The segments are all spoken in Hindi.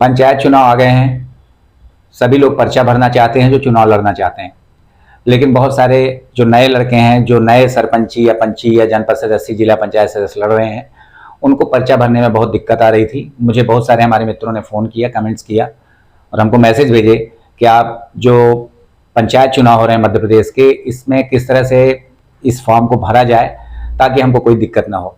पंचायत चुनाव आ गए हैं। सभी लोग पर्चा भरना चाहते हैं जो चुनाव लड़ना चाहते हैं, लेकिन बहुत सारे जो नए लड़के हैं, जो नए सरपंची या पंची या जनपद सदस्य, जिला पंचायत सदस्य लड़ रहे हैं, उनको पर्चा भरने में बहुत दिक्कत आ रही थी। मुझे बहुत सारे हमारे मित्रों ने फ़ोन किया, कमेंट्स किया और हमको मैसेज भेजे कि आप जो पंचायत चुनाव हो रहे हैं मध्य प्रदेश के, इसमें किस तरह से इस फॉर्म को भरा जाए ताकि हमको कोई दिक्कत ना हो।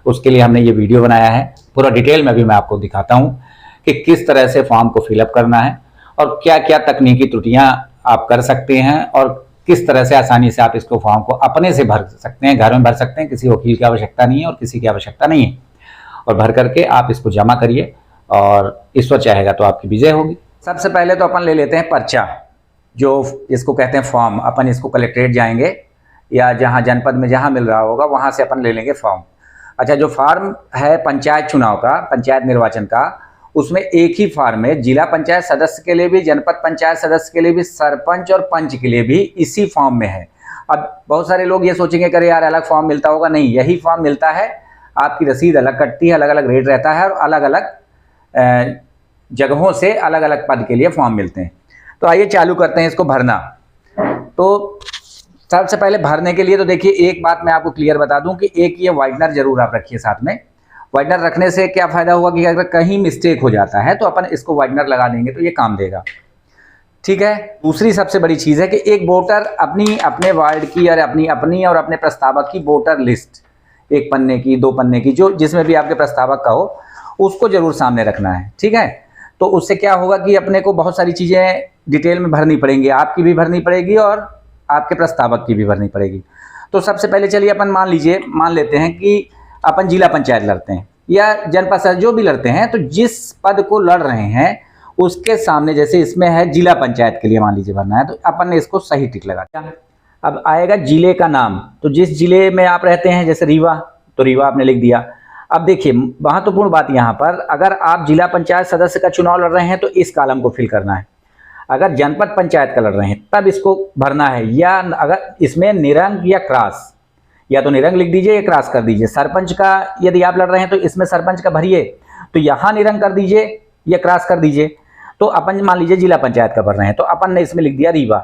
उसके लिए हमने ये वीडियो बनाया है। पूरा डिटेल में भी मैं आपको दिखाता हूँ कि किस तरह से फॉर्म को फिलअप करना है और क्या क्या तकनीकी त्रुटियाँ आप कर सकते हैं और किस तरह से आसानी से आप इसको फॉर्म को अपने से भर सकते हैं, घर में भर सकते हैं। किसी वकील की आवश्यकता नहीं है और किसी की आवश्यकता नहीं है, और भर करके आप इसको जमा करिए और ईश्वर चाहेगा तो आपकी विजय होगी। सबसे पहले तो अपन ले लेते हैं पर्चा, जो इसको कहते हैं फॉर्म। अपन इसको कलेक्ट्रेट जाएंगे या जहाँ जनपद में जहाँ मिल रहा होगा वहाँ से अपन ले लेंगे फॉर्म। अच्छा, जो फॉर्म है पंचायत चुनाव का, पंचायत निर्वाचन का, उसमें एक ही फॉर्म है जिला पंचायत सदस्य के लिए भी, जनपद पंचायत सदस्य के लिए भी, सरपंच और पंच के लिए भी इसी फॉर्म में है। अब बहुत सारे लोग ये सोचेंगे कि यार अलग फॉर्म मिलता होगा। नहीं, यही फॉर्म मिलता है। आपकी रसीद अलग कटती है, अलग अलग रेट रहता है और अलग अलग जगहों से अलग अलग पद के लिए फॉर्म मिलते हैं। तो आइए चालू करते हैं इसको भरना। तो सबसे पहले भरने के लिए तो देखिए, एक बात मैं आपको क्लियर बता दूं कि एक ये वाइटनर जरूर आप रखिए साथ में। वाइटनर रखने से क्या फ़ायदा होगा कि अगर कहीं मिस्टेक हो जाता है तो अपन इसको वाइटनर लगा देंगे तो ये काम देगा। ठीक है। दूसरी सबसे बड़ी चीज़ है कि एक वोटर अपने वार्ड की और अपने प्रस्तावक की वोटर लिस्ट, 1 पन्ने की, 2 पन्ने की, जो जिसमें भी आपके प्रस्तावक का हो, उसको जरूर सामने रखना है। ठीक है। तो उससे क्या होगा कि अपने को बहुत सारी चीज़ें डिटेल में भरनी पड़ेंगी, आपकी भी भरनी पड़ेगी और आपके प्रस्तावक की भी भरनी पड़ेगी। तो सबसे पहले चलिए अपन मान लेते हैं कि अपन जिला पंचायत लड़ते हैं या जनपद सदस्य जो भी लड़ते हैं, तो जिस पद को लड़ रहे हैं उसके सामने, जैसे इसमें है जिला पंचायत के लिए मान लीजिए भरना है, तो अपन ने इसको सही टिक लगा दिया। अब आएगा जिले का नाम, तो जिस जिले में आप रहते हैं, जैसे रीवा, तो रीवा आपने लिख दिया। अब देखिए महत्वपूर्ण बात यहाँ पर, अगर आप जिला पंचायत सदस्य का चुनाव लड़ रहे हैं तो इस कॉलम को फिल करना है। अगर जनपद पंचायत का लड़ रहे हैं तब इसको भरना है, या अगर इसमें निरंक या क्रॉस, या तो निरंक लिख दीजिए या क्रॉस कर दीजिए। सरपंच का यदि आप लड़ रहे हैं तो इसमें सरपंच का भरिए, तो यहाँ निरंक कर दीजिए या क्रॉस कर दीजिए। तो अपन मान लीजिए जिला पंचायत का भर रहे हैं तो अपन ने इसमें लिख दिया रीवा।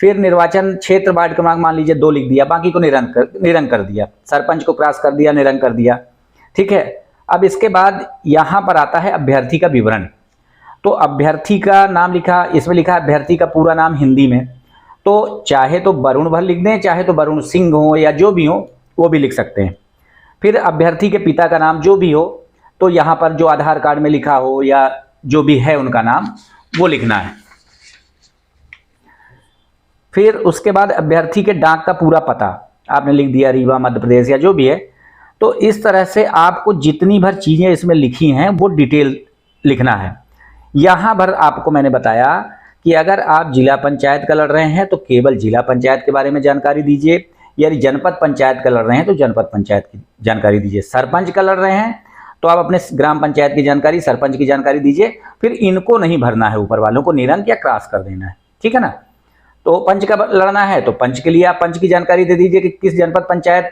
फिर निर्वाचन क्षेत्र वार्ड क्रमांक मान लीजिए 2 लिख दिया, बाकी को निरंक कर दिया। सरपंच को क्रॉस कर दिया, निरंक कर दिया। ठीक है। अब इसके बाद यहाँ पर आता है अभ्यर्थी का विवरण। तो अभ्यर्थी का नाम लिखा, इसमें लिखा अभ्यर्थी का पूरा नाम हिंदी में, तो चाहे तो वरुण भर लिख दें, चाहे तो वरुण सिंह हो या जो भी हो वो भी लिख सकते हैं। फिर अभ्यर्थी के पिता का नाम जो भी हो, तो यहाँ पर जो आधार कार्ड में लिखा हो या जो भी है उनका नाम वो लिखना है। फिर उसके बाद अभ्यर्थी के डाक का पूरा पता आपने लिख दिया, रीवा मध्य प्रदेश या जो भी है। तो इस तरह से आपको जितनी भर चीज़ें इसमें लिखी हैं वो डिटेल लिखना है। यहाँ भर आपको मैंने बताया कि अगर आप जिला पंचायत का लड़ रहे हैं तो केवल जिला पंचायत के बारे में जानकारी दीजिए, यदि जनपद पंचायत का लड़ रहे हैं तो जनपद पंचायत की जानकारी दीजिए। सरपंच का लड़ रहे हैं तो आप अपने ग्राम पंचायत की जानकारी, सरपंच की जानकारी दीजिए। फिर इनको नहीं भरना है, ऊपर वालों को निरंक या क्रॉस कर देना है। ठीक है ना। तो पंच का लड़ना है तो पंच के लिए आप पंच की जानकारी दे दीजिए कि किस जनपद पंचायत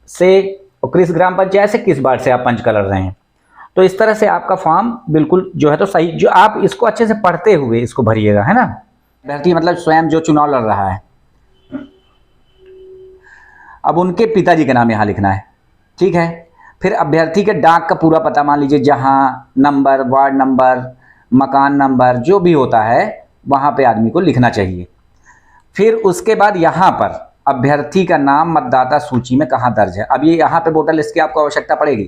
से और किस ग्राम पंचायत से, किस वार्ड से आप पंच का लड़ रहे हैं। तो इस तरह से आपका फॉर्म बिल्कुल जो है तो सही, जो आप इसको अच्छे से पढ़ते हुए इसको भरिएगा, है ना। अभ्यर्थी मतलब स्वयं जो चुनाव लड़ रहा है। अब उनके पिताजी का नाम यहाँ लिखना है। ठीक है। फिर अभ्यर्थी के डाक का पूरा पता, मान लीजिए जहाँ नंबर, वार्ड नंबर, मकान नंबर जो भी होता है वहाँ पे आदमी को लिखना चाहिए। फिर उसके बाद यहाँ पर अभ्यर्थी का नाम मतदाता सूची में कहाँ दर्ज है। अब ये यहाँ पे वोटर लिस्ट की आपको आवश्यकता पड़ेगी,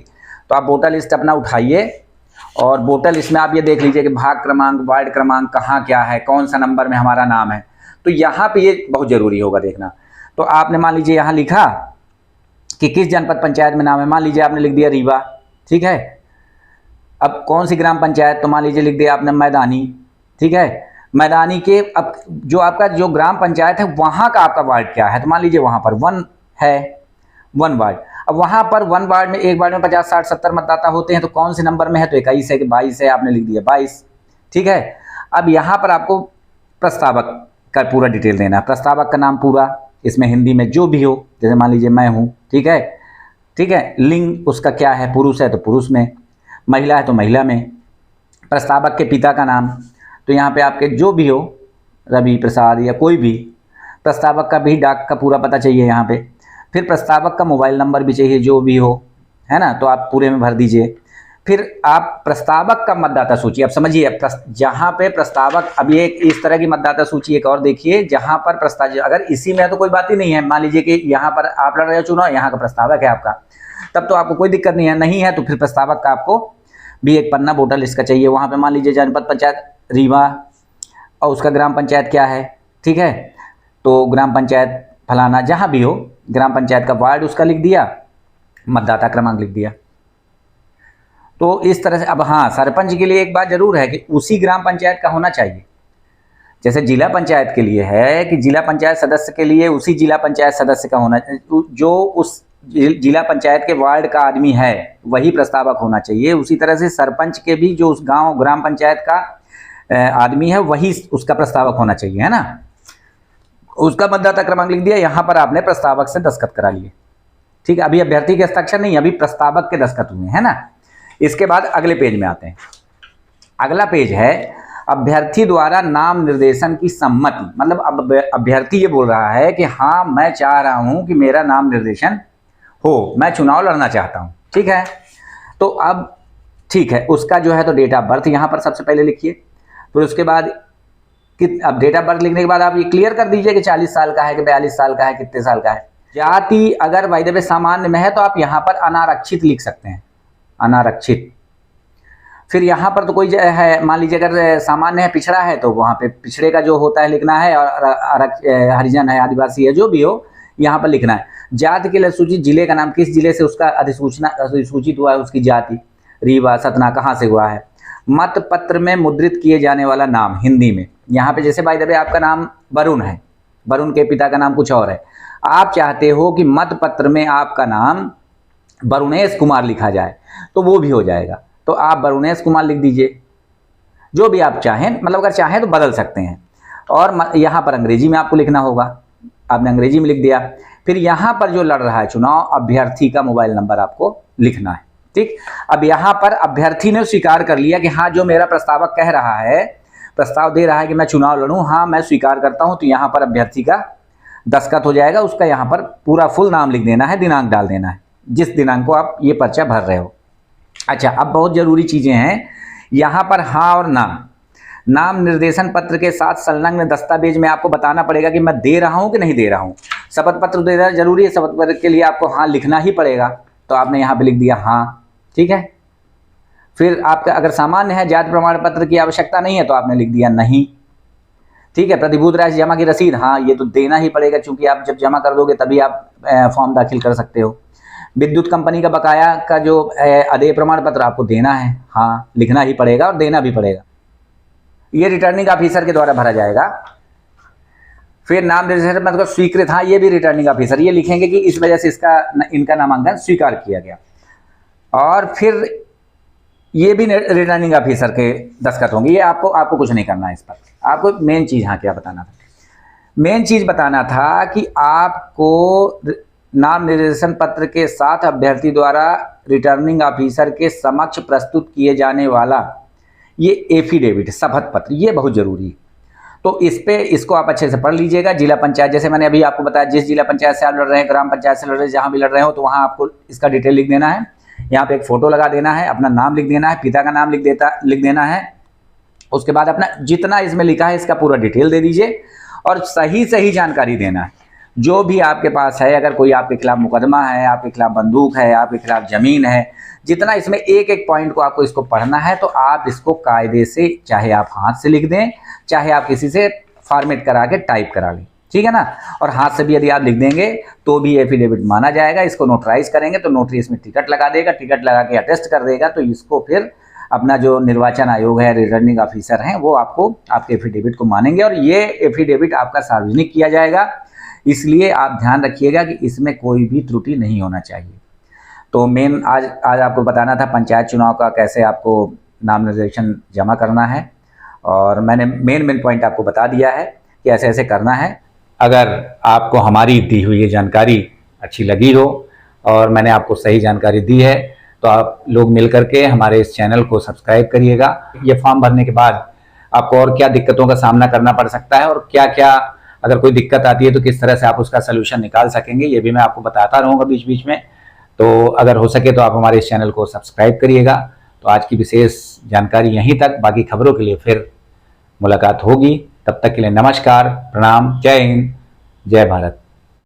तो आप वोटर लिस्ट अपना उठाइए और वोटर लिस्ट में आप ये देख लीजिए कि भाग क्रमांक, वार्ड क्रमांक कहाँ क्या है, कौन सा नंबर में हमारा नाम है। तो यहाँ पे ये बहुत ज़रूरी होगा देखना। तो आपने मान लीजिए यहाँ लिखा कि किस जनपद पंचायत में नाम है, मान लीजिए आपने लिख दिया रीवा। ठीक है। अब कौन सी ग्राम पंचायत, तो मान लीजिए लिख दिया आपने मैदानी। ठीक है। मैदानी के अब जो आपका जो ग्राम पंचायत है वहाँ का आपका वार्ड क्या है, तो मान लीजिए वहाँ पर 1 है, 1 वार्ड। अब वहाँ पर 1 वार्ड में, एक वार्ड में 50, 60, 70 मतदाता होते हैं, तो कौन से नंबर में है, तो 21 है कि 22 है, आपने लिख दिया 22। ठीक है। अब यहाँ पर आपको प्रस्तावक का पूरा डिटेल देना है। प्रस्तावक का नाम पूरा, इसमें हिंदी में जो भी हो, जैसे मान लीजिए मैं हूँ। ठीक है। ठीक है। लिंग उसका क्या है, पुरुष है तो पुरुष में, महिला है तो महिला में। प्रस्तावक के पिता का नाम, तो यहाँ पे आपके जो भी हो, रवि प्रसाद या कोई भी, प्रस्तावक का भी डाक का पूरा पता चाहिए यहाँ पे। फिर प्रस्तावक का मोबाइल नंबर भी चाहिए जो भी हो, है ना, तो आप पूरे में भर दीजिए। फिर आप प्रस्तावक का मतदाता सूची, अब समझिए जहाँ पे प्रस्तावक, अब ये इस तरह की मतदाता सूची एक और देखिए, जहाँ पर प्रस्ताव, अगर इसी में है तो कोई बात ही नहीं है, मान लीजिए कि यहाँ पर आप लड़ रहे हो चुनाव, यहाँ का प्रस्तावक है आपका, तब तो आपको कोई दिक्कत नहीं है। नहीं है तो फिर प्रस्तावक का आपको भी एक पन्ना वोटर लिस्ट का चाहिए। वहाँ पे मान लीजिए जनपद पंचायत रीवा और उसका ग्राम पंचायत क्या है, ठीक है, तो ग्राम पंचायत फलाना, जहाँ भी हो ग्राम पंचायत का वार्ड उसका लिख दिया, मतदाता क्रमांक लिख दिया। तो इस तरह से। अब हाँ, सरपंच के लिए एक बात जरूर है कि उसी ग्राम पंचायत का होना चाहिए। जैसे जिला पंचायत के लिए है कि जिला पंचायत सदस्य के लिए उसी जिला पंचायत सदस्य का होना, जो उस जिला पंचायत के वार्ड का आदमी है वही प्रस्तावक होना चाहिए। उसी तरह से सरपंच के भी जो उस गांव ग्राम पंचायत का आदमी है वही उसका प्रस्तावक होना चाहिए, है ना। उसका मतदाता क्रमांक लिख दिया, यहाँ पर आपने प्रस्तावक से दस्तखत करा लिए, ठीक है। अभी अभ्यर्थी के हस्ताक्षर नहीं, अभी प्रस्तावक के दस्तखत हुए, है ना। इसके बाद अगले पेज में आते हैं। अगला पेज है अभ्यर्थी द्वारा नाम निर्देशन की सम्मति। मतलब अब अभ्यर्थी ये बोल रहा है कि हाँ, मैं चाह रहा हूं कि मेरा नाम निर्देशन हो, मैं चुनाव लड़ना चाहता हूं, ठीक है। तो अब ठीक है, उसका जो है तो डेट ऑफ बर्थ यहाँ पर सबसे पहले लिखिए। फिर उसके बाद अब डेट ऑफ बर्थ लिखने के बाद आप ये क्लियर कर दीजिए कि 40 साल का है कि 42 साल का है, कितने साल का है। जाति अगर बाय द वे सामान्य में है तो आप यहाँ पर अनारक्षित लिख सकते हैं, अनारक्षित। फिर यहाँ पर तो कोई है, मान लीजिए अगर सामान्य है, पिछड़ा है, तो वहाँ पे पिछड़े का जो होता है लिखना है, और हरिजन है, आदिवासी है, जो भी हो यहाँ पर लिखना है। जाति के लिए सूची, जिले का नाम, किस जिले से उसका अधिसूचित हुआ है, उसकी जाति, रीवा सतना कहाँ से हुआ है। मत पत्र में मुद्रित किए जाने वाला नाम हिंदी में, यहाँ पे जैसे बाय द वे आपका नाम वरुण है, वरुण के पिता का नाम कुछ और है, आप चाहते हो कि मत पत्र में आपका नाम वरुणेश कुमार लिखा जाए, तो वो भी हो जाएगा। तो आप वरुणेश कुमार लिख दीजिए, जो भी आप चाहें, मतलब अगर चाहें तो बदल सकते हैं। और यहाँ पर अंग्रेजी में आपको लिखना होगा, आपने अंग्रेजी में लिख दिया। फिर यहाँ पर जो लड़ रहा है चुनाव, अभ्यर्थी का मोबाइल नंबर आपको लिखना है, ठीक। अब यहाँ पर अभ्यर्थी ने स्वीकार कर लिया कि हाँ, जो मेरा प्रस्तावक कह रहा है, प्रस्ताव दे रहा है कि मैं चुनाव लड़ूं, हाँ मैं स्वीकार करता हूं, तो यहाँ पर अभ्यर्थी का दस्तखत हो जाएगा। उसका यहाँ पर पूरा फुल नाम लिख देना है, दिनांक डाल देना है, जिस दिनांक को आप ये पर्चा भर रहे हो। अच्छा, अब बहुत जरूरी चीजें हैं यहाँ पर, हाँ और ना। नाम निर्देशन पत्र के साथ संलग्न दस्तावेज में आपको बताना पड़ेगा कि मैं दे रहा हूं कि नहीं दे रहा हूं। शपथ पत्र देना जरूरी है, शपथ पत्र के लिए आपको हाँ लिखना ही पड़ेगा, तो आपने यहाँ पे लिख दिया हाँ, ठीक है। फिर आपका अगर सामान्य है, जाति प्रमाण पत्र की आवश्यकता नहीं है, तो आपने लिख दिया नहीं, ठीक है। प्रतिभूत राशि जमा की रसीद, हाँ ये तो देना ही पड़ेगा, क्योंकि आप जब जमा कर दोगे तभी आप फॉर्म दाखिल कर सकते हो। विद्युत कंपनी का बकाया का जो अदेय प्रमाण पत्र आपको देना है, हाँ लिखना ही पड़ेगा और देना भी पड़ेगा। ये रिटर्निंग ऑफिसर के द्वारा भरा जाएगा। फिर नाम निर्देशन पत्र स्वीकृत, हाँ ये भी रिटर्निंग ऑफिसर ये लिखेंगे कि इस वजह से इनका नामांकन स्वीकार किया गया। और फिर ये भी रिटर्निंग ऑफिसर के दस्तखत होंगे। ये आपको कुछ नहीं करना है इस पर। आपको मेन चीज़ हाँ क्या बताना था, मेन चीज़ बताना था कि आपको नाम निर्देशन पत्र के साथ अभ्यर्थी द्वारा रिटर्निंग ऑफिसर के समक्ष प्रस्तुत किए जाने वाला ये एफिडेविट, शपथ पत्र, ये बहुत जरूरी है। तो इसको आप अच्छे से पढ़ लीजिएगा। जिला पंचायत, जैसे मैंने अभी आपको बताया, जिस जिला पंचायत से आप लड़ रहे हैं, ग्राम पंचायत से लड़ रहे हैं, जहाँ भी लड़ रहे हो, तो वहाँ आपको इसका डिटेल लिख देना है। यहाँ पे एक फोटो लगा देना है, अपना नाम लिख देना है, पिता का नाम लिख देना है। उसके बाद अपना जितना इसमें लिखा है इसका पूरा डिटेल दे दीजिए और सही जानकारी देना है। जो भी आपके पास है, अगर कोई आपके खिलाफ मुकदमा है, आपके खिलाफ बंदूक है, आपके खिलाफ जमीन है, जितना इसमें एक एक पॉइंट को आपको इसको पढ़ना है, तो आप इसको कायदे से, चाहे आप हाथ से लिख दें, चाहे आप किसी से फॉर्मेट करा के टाइप करा लें, ठीक है ना। और हाथ से भी यदि आप लिख देंगे तो भी एफिडेविट माना जाएगा। इसको नोटराइज करेंगे तो नोटरी इसमें टिकट लगा देगा, टिकट लगा के अटेस्ट कर देगा, तो इसको फिर अपना जो निर्वाचन आयोग है, रिटर्निंग ऑफिसर हैं, वो आपको आपके एफिडेविट को मानेंगे और ये एफिडेविट आपका सार्वजनिक किया जाएगा। इसलिए आप ध्यान रखिएगा कि इसमें कोई भी त्रुटि नहीं होना चाहिए। तो मेन आज आपको बताना था पंचायत चुनाव का कैसे आपको नाम निर्देशन जमा करना है, और मैंने मेन पॉइंट आपको बता दिया है कि ऐसे ऐसे करना है। अगर आपको हमारी दी हुई ये जानकारी अच्छी लगी हो और मैंने आपको सही जानकारी दी है, तो आप लोग मिल करके हमारे इस चैनल को सब्सक्राइब करिएगा। ये फॉर्म भरने के बाद आपको और क्या दिक्कतों का सामना करना पड़ सकता है और क्या क्या अगर कोई दिक्कत आती है तो किस तरह से आप उसका सलूशन निकाल सकेंगे, ये भी मैं आपको बताता रहूँगा बीच बीच में। तो अगर हो सके तो आप हमारे इस चैनल को सब्सक्राइब करिएगा। तो आज की विशेष जानकारी यहीं तक, बाकी खबरों के लिए फिर मुलाकात होगी। तब तक के लिए नमस्कार, प्रणाम, जय हिंद, जय भारत।